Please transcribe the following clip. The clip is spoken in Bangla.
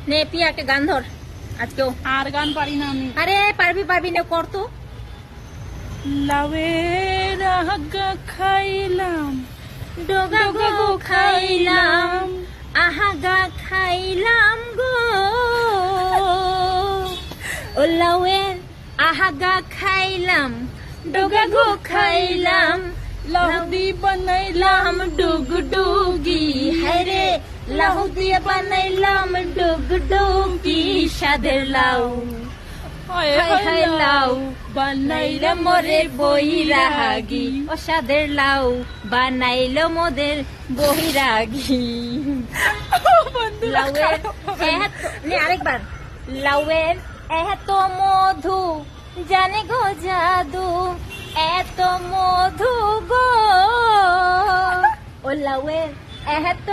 নে পিয়া একটা গান ধর আজকেও। আর গান পারি না আমি। আরে পারবি না, কর তো। লাউয়ের আগা খাইলাম, ডোগা গো খাইলাম, আহাগা খাইলাম গো। ও লাউয়ের আহাগা খাইলাম, ডোগা গো খাইলাম, লাউদি বানাইলাম ডুগডুগি। হ্যারে লাউ দিয়ে বানাইলাম ডুগডুগি, স্বাদের লাউ। হায় হায় হায় লাউ বানাইলে বানাইল মোরে বহিরাগী, ও স্বাদের লাউ বানাইল মোদের বহিরাগী। লাউয়ের আরেকবার। লাউয়ের এত মধু জানে গো জাদু, এত মধু গো। ও লাউয়ের এত